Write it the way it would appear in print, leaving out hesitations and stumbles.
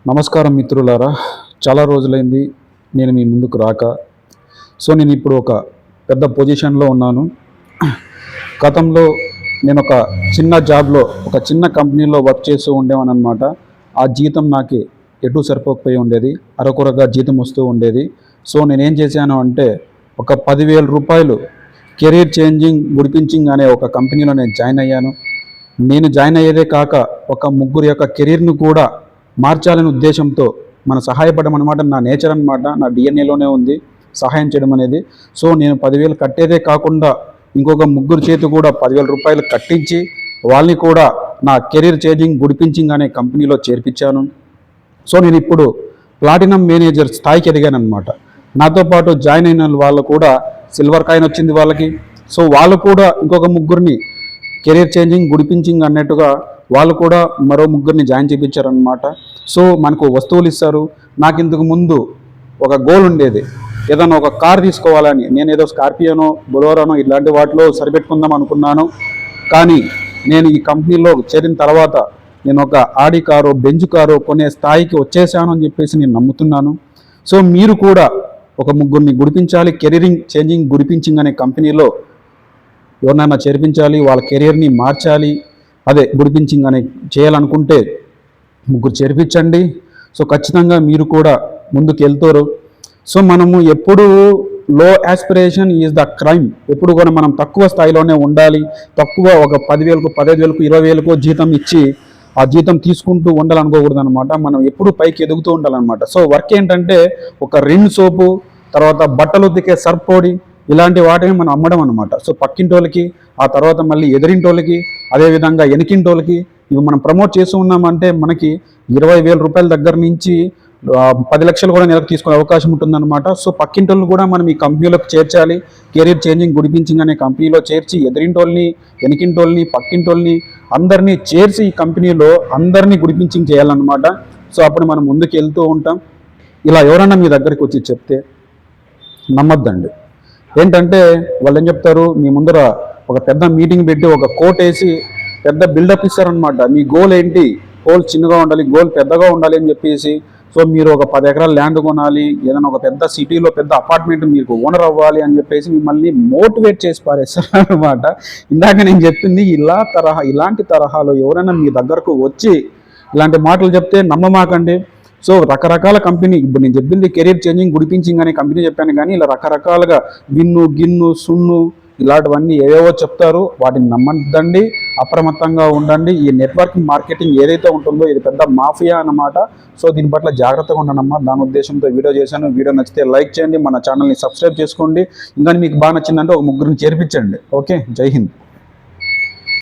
నమస్కారం మిత్రులారా, చాలా రోజులైంది నేను మీ ముందుకు రాక. నేను ఇప్పుడు ఒక పెద్ద పొజిషన్లో ఉన్నాను. గతంలో నేను ఒక చిన్న జాబ్లో ఒక చిన్న కంపెనీలో వర్క్ చేస్తూ ఉండేవాను అనమాట. ఆ జీతం నాకు ఎటు సరిపోకపోయి ఉండేది, అరకొరగా జీతం వస్తూ ఉండేది. నేనేం చేశాను అంటే ఒక 10,000 రూపాయలు కెరీర్ చేంజింగ్ గుడిపించింగ్ అనే ఒక కంపెనీలో నేను జాయిన్ అయ్యాను. నేను జాయిన్ అయ్యేదే కాక ఒక ముగ్గురు యొక్క కెరీర్ను కూడా మార్చాలనే ఉద్దేశంతో మన సహాయపడడం అనమాట. నా నేచర్ అనమాట, నా డిఎన్ఏలోనే ఉంది సహాయం చేయడం అనేది. నేను 10,000 కట్టేదే కాకుండా ఇంకొక ముగ్గురు చేతి కూడా 10,000 రూపాయలు కట్టించి వాళ్ళని కూడా నా కెరీర్ చేంజింగ్ గుడిపించింగ్ అనే కంపెనీలో చేర్పించాను. నేను ఇప్పుడు ప్లాటినం మేనేజర్ స్థాయికి ఎదిగాను అనమాట. నాతో పాటు జాయిన్ అయిన వాళ్ళు కూడా సిల్వర్ కాయిన్ వచ్చింది వాళ్ళకి. వాళ్ళు కూడా ఇంకొక ముగ్గురిని కెరీర్ చేంజింగ్ గుడిపించింగ్ అన్నట్టుగా వాళ్ళు కూడా మరో ముగ్గురిని జాయిన్ చేయించారనమాట. మనకు వస్తువులు ఇస్తారు. నాకు ఇంతకు ముందు ఒక గోల్ ఉండేది, ఏదైనా ఒక కార్ తీసుకోవాలని. నేను ఏదో స్కార్పియోనో బొలోరోనో ఇలాంటి వాటిలో సరిపెట్టుకుందాం అనుకున్నాను. కానీ నేను ఈ కంపెనీలో చేరిన తర్వాత నేను ఒక ఆడి కారు, బెంజ్ కారు కొనే స్థాయికి వచ్చేసాను అని చెప్పేసి నేను నమ్ముతున్నాను. మీరు కూడా ఒక ముగ్గురిని గుడిపించాలి, కెరీరింగ్ చేంజింగ్ గుడిపించింగ్ అనే కంపెనీలో ఎవరినైనా చేర్పించాలి, వాళ్ళ కెరీర్ని మార్చాలి, అదే గుడిపించింగ్ అని చేయాలనుకుంటే ముగ్గురు చేర్పించండి. ఖచ్చితంగా మీరు కూడా ముందుకు వెళ్తారు. మనము ఎప్పుడు లో యాస్పిరేషన్ ఈజ్ ద క్రైమ్. ఎప్పుడు కూడా మనం తక్కువ స్థాయిలోనే ఉండాలి. తక్కువ ఒక 10,000కు 15,000కు 20,000కు జీతం ఇచ్చి ఆ జీతం తీసుకుంటూ ఉండాలనుకోకూడదు అనమాట. మనం ఎప్పుడు పైకి ఎదుగుతూ ఉండాలన్నమాట. వర్క్ ఏంటంటే ఒక రిన్ సోపు, తర్వాత బట్టలు ఉతికే సర్ఫ్ పొడి, ఇలాంటి వాటిని మనం అమ్మడం అనమాట. పక్కింటోళ్ళకి, ఆ తర్వాత మళ్ళీ ఎదురింటోళ్ళకి, అదేవిధంగా ఎనికింటోళ్ళకి ఇవి మనం ప్రమోట్ చేస్తూ ఉన్నామంటే మనకి 20,000 రూపాయల దగ్గర నుంచి 10 లక్షలు కూడా నెలకు తీసుకునే అవకాశం ఉంటుందన్నమాట. పక్కింటోళ్ళు కూడా మనం ఈ కంపెనీలోకి చేర్చాలి. కెరీర్ చేంజింగ్ గుడిపించింగ్ అనే కంపెనీలో చేర్చి ఎదురింటోళ్ళని, ఎనికింటోళ్ళని, పక్కింటోళ్ళని అందరినీ చేర్చి ఈ కంపెనీలో అందరినీ గుడిపించింగ్ చేయాలన్నమాట. అప్పుడు మనం ముందుకు వెళ్తూ ఉంటాం. ఇలా ఎవరన్నా మీ దగ్గరికి వచ్చి చెప్తే నమ్మద్దండి. ఏంటంటే వాళ్ళు ఏం చెప్తారు, మీ ముందర ఒక పెద్ద మీటింగ్ పెట్టి ఒక కోట్ వేసి పెద్ద బిల్డప్ ఇస్తారనమాట. మీ గోల్ ఏంటి, గోల్ చిన్నగా ఉండాలి, గోల్ పెద్దగా ఉండాలి అని చెప్పేసి. మీరు ఒక 10 ఎకరాల ల్యాండ్ కొనాలి, ఏదైనా ఒక పెద్ద సిటీలో పెద్ద అపార్ట్మెంట్ మీకు ఓనర్ అవ్వాలి అని చెప్పేసి మిమ్మల్ని మోటివేట్ చేసి పారేస్తారు అనమాట. ఇందాక నేను చెప్పింది ఇలాంటి తరహాలో ఎవరైనా మీ దగ్గరకు వచ్చి ఇలాంటి మాటలు చెప్తే నమ్మమాకండి. రకరకాల కంపెనీ, ఇప్పుడు నేను చెప్పింది కెరీర్ చేంజింగ్ గుడిపించింగ్ అనే కంపెనీ చెప్పాను, కానీ ఇలా రకరకాలుగా గిన్ను సున్ను ఇలాంటివన్నీ ఏవేవో చెప్తారు. వాటిని నమ్మద్దండి, అప్రమత్తంగా ఉండండి. ఈ నెట్వర్కింగ్ మార్కెటింగ్ ఏదైతే ఉంటుందో ఇది పెద్ద మాఫియా అన్నమాట. దీని పట్ల జాగ్రత్తగా ఉండనమ్మా. దాని ఉద్దేశంతో వీడియో చేశాను. వీడియో నచ్చితే లైక్ చేయండి, మన ఛానల్ని సబ్స్క్రైబ్ చేసుకోండి. ఇంకా మీకు బాగా నచ్చిందంటే ఒక ముగ్గురిని చేర్పించండి. ఓకే, జై హింద్.